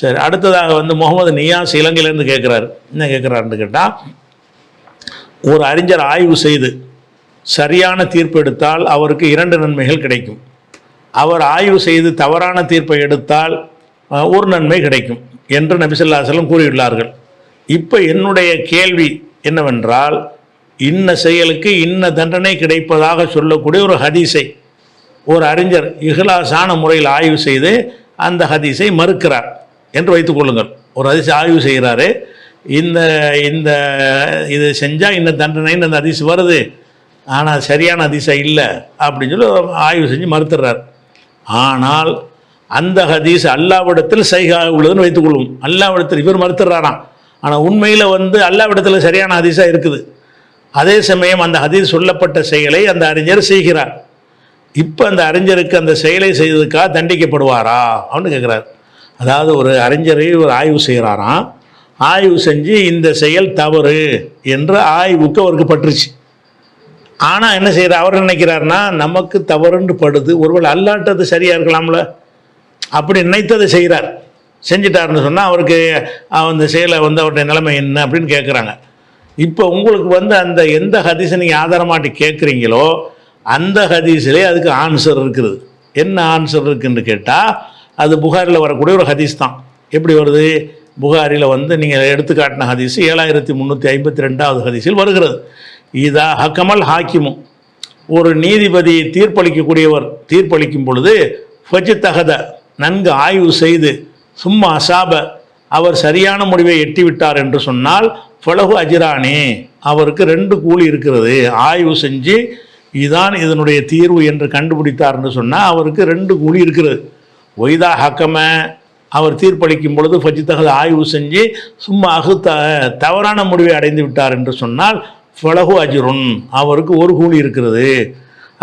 சரி, அடுத்ததாக வந்து முகமது நியாஸ் இலங்கையிலேருந்து கேட்குறாரு. என்ன கேட்குறாருன்னு கேட்டால், ஒரு அறிஞர் ஆய்வு செய்து சரியான தீர்ப்பு எடுத்தால் அவருக்கு 2 நன்மைகள் கிடைக்கும். அவர் ஆய்வு செய்து தவறான தீர்ப்பை எடுத்தால் ஒரு நன்மை கிடைக்கும் என்று நபி ஸல்லல்லாஹு அலைஹி வஸல்லம் கூறியுள்ளார்கள். இப்போ என்னுடைய கேள்வி என்னவென்றால், இன்ன செயலுக்கு இன்ன தண்டனை கிடைப்பதாக சொல்லக்கூடிய ஒரு ஹதீஸை ஒரு அறிஞர் இஹ்லாஸான முறையில் ஆய்வு செய்து அந்த ஹதீஸை மறுக்கிறார் என்று வைத்துக்கொள்ளுங்கள். ஒரு ஹதீஸை ஆய்வு செய்கிறாரு, இந்த இந்த இது செஞ்சால் இன்ன தண்டனைன்னு அந்த ஹதீஸ் வருது, ஆனால் சரியான ஹதீஸை இல்லை அப்படின்னு சொல்லி ஆய்வு செஞ்சு மறுத்துடுறார். ஆனால் அந்த ஹதீஸ் அல்லாஹ்விடத்தில் சஹீஹாக உள்ளதுன்னு வைத்துக்கொள்ளும். அல்லாஹ்விடத்தில் இவர் மறுத்துடுறாராம், ஆனால் உண்மையில் வந்து அல்லாஹ்விடத்தில் சரியான ஹதீஸாக இருக்குது. அதே சமயம் அந்த ஹதீஸ் சொல்லப்பட்ட செயலை அந்த அறிஞர் செய்கிறார். இப்போ அந்த அறிஞருக்கு அந்த செயலை செய்ததுக்காக தண்டிக்கப்படுவாரா அப்படின்னு கேட்குறாரு. அதாவது ஒரு அறிஞரை ஒரு ஆய்வு செய்கிறாராம், ஆய்வு செஞ்சு இந்த செயல் தவறு என்று ஆய்வுக்கு அவருக்கு பட்டுருச்சு. ஆனால் என்ன செய்கிறார், அவர் நினைக்கிறாருன்னா நமக்கு தவறுன்னு படுது, ஒருவேளை அல்லாட்டது சரியாக இருக்கலாம்ல அப்படி நினைத்ததை செய்கிறார். செஞ்சிட்டாருன்னு சொன்னால் அவருக்கு அந்த செயலை வந்து அவருடைய நிலைமை என்ன அப்படின்னு கேட்குறாங்க. இப்போ உங்களுக்கு வந்து அந்த எந்த ஹதீஸை நீங்கள் ஆதாரமாட்டி கேட்குறீங்களோ அந்த ஹதீஸிலே அதுக்கு ஆன்சர் இருக்குது. என்ன ஆன்சர் இருக்குதுன்னு கேட்டால், அது புகாரில் வரக்கூடிய ஒரு ஹதீஸ் தான். எப்படி வருது, புகாரில் வந்து நீங்கள் எடுத்துக்காட்டின ஹதீஸ் 7352வது ஹதீஸில் வருகிறது. இதா ஹக்கமல் ஹாக்கிமும், ஒரு நீதிபதி தீர்ப்பளிக்கக்கூடியவர் தீர்ப்பளிக்கும் பொழுது ஃபஜ் தகத, நன்கு ஆய்வு செய்து, சும்மா அசாப, அவர் சரியான முடிவை எட்டிவிட்டார் என்று சொன்னால் ஃபலஹு அஜ்ரானே, அவருக்கு 2 கூலி இருக்கிறது. ஆய்வு செஞ்சு இதுதான் இதனுடைய தீர்வு என்று கண்டுபிடித்தார் என்று சொன்னால் அவருக்கு 2 கூலி இருக்கிறது. ஒய்தா ஹக்கம, அவர் தீர்ப்பளிக்கும் பொழுது ஃபஜ் தகத, ஆய்வு செஞ்சு சும்மா தவறான முடிவை அடைந்து விட்டார் என்று சொன்னால் ஃபலஹு அஜ்ருன், அவருக்கு 1 கூலி இருக்கிறது.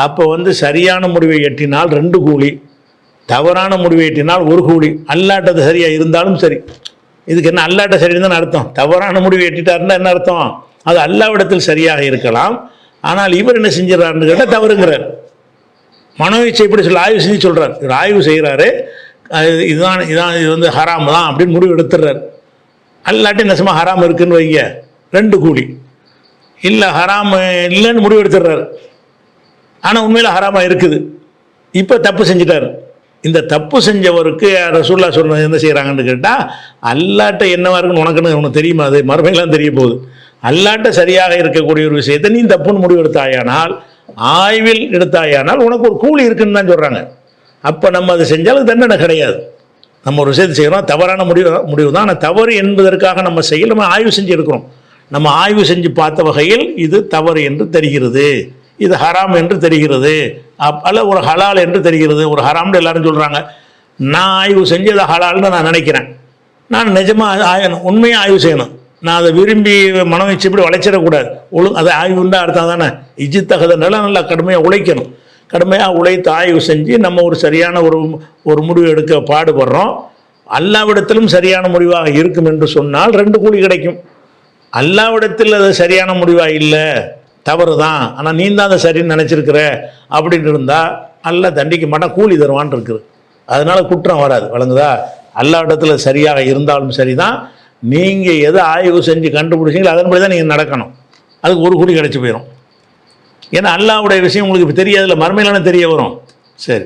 அப்போ வந்து சரியான முடிவை எட்டினால் 2 கூலி, தவறான முடிவை எட்டினால் 1 கூலி. அல்லாட்டது சரியாக இருந்தாலும் சரி. இதுக்கு என்ன அல்லாட்ட சரின்னு தான் அர்த்தம். தவறான முடிவை எட்டிட்டாருன்னா என்ன அர்த்தம், அது அல்லாவிடத்தில் சரியாக இருக்கலாம். ஆனால் இவர் என்ன செஞ்சிடறாருன்னு கேட்டால் தவறுங்கிறார். மனோயிச்சை இப்படி சொல்ல ஆய்வு செஞ்சு சொல்கிறார். இவர் ஆய்வு செய்கிறாரு, இதுதான் இது வந்து ஹராம் தான் அப்படின்னு முடிவு எடுத்துடுறார். அல்லாட்டி நெசமாக ஹராம் இருக்குன்னு வைங்க, 2 கூலி. இல்லை ஹராம் இல்லைன்னு முடிவு எடுத்துடுறாரு, ஆனால் உண்மையில் ஹராமாக இருக்குது. இப்போ தப்பு செஞ்சிட்டார். இந்த தப்பு செஞ்சவருக்கு ரசூலுல்லாஹ் சொன்னது என்ன செய்கிறாங்கன்னு கேட்டால், அல்லாட்ட என்னவா இருக்குன்னு உனக்கு தெரியுமா, அது மறுமையெல்லாம் தெரிய போகுது. அல்லாட்ட சரியாக இருக்கக்கூடிய ஒரு விஷயத்தை நீ தப்புன்னு முடிவு எடுத்தாயானால், ஆய்வில் எடுத்தாயானால் உனக்கு ஒரு கூலி இருக்குன்னு தான் சொல்கிறாங்க. அப்போ நம்ம அதை செஞ்சாலும் தண்டனை கிடையாது. நம்ம ஒரு விஷயத்தை செய்கிறோம், தவறான முடிவு தான், ஆனால் தவறு என்பதற்காக நம்ம செய்யல, நம்ம ஆய்வு செஞ்சு எடுக்கிறோம். நம்ம ஆய்வு செஞ்சு பார்த்த வகையில் இது தவறு என்று தெரிகிறது, இது ஹராம் என்று தெரிகிறது, அல்ல ஒரு ஹலால் என்று தெரிகிறது. ஒரு ஹராம்னு எல்லாரும் சொல்கிறாங்க, நான் ஆய்வு செஞ்சு அதை ஹலால்னு நான் நினைக்கிறேன். நான் நிஜமாக உண்மையாக ஆய்வு செய்யணும். நான் அதை விரும்பி மனம் வச்சு இப்படி வளைச்சிடக்கூடாது. அதை ஆய்வுண்டா அர்த்தம் தானே. இஜித்தகதனால நல்லா கடுமையாக உழைக்கணும். கடுமையாக உழைத்து ஆய்வு செஞ்சு நம்ம ஒரு சரியான ஒரு முடிவு எடுக்க பாடுபடுறோம். அல்லாவிடத்திலும் சரியான முடிவாக இருக்கும் என்று சொன்னால் 2 கூலி கிடைக்கும். அல்லாவிடத்தில் அது சரியான முடிவாக இல்லை, தவறு தான், ஆனால் நீ தான் அதை சரின்னு நினச்சிருக்கிற அப்படின்னு இருந்தால் அல்லாஹ் தண்டிக்க மாட்டான், கூலி தருவான் இருக்குது. அதனால் குற்றம் வராது. வழங்குதா? அல்லாவிடத்தில் சரியாக இருந்தாலும் சரி தான், நீங்கள் எதை ஆய்வு செஞ்சு கண்டுபிடிச்சிங்களோ அதன்படி தான் நீங்கள் நடக்கணும். அதுக்கு 1 கூலி கிடச்சி போயிடும். ஏன்னா அல்லாஹ்வுடைய விஷயம் உங்களுக்கு இப்போ தெரியாதுல்ல, மறுமையிலான தெரிய வரும். சரி.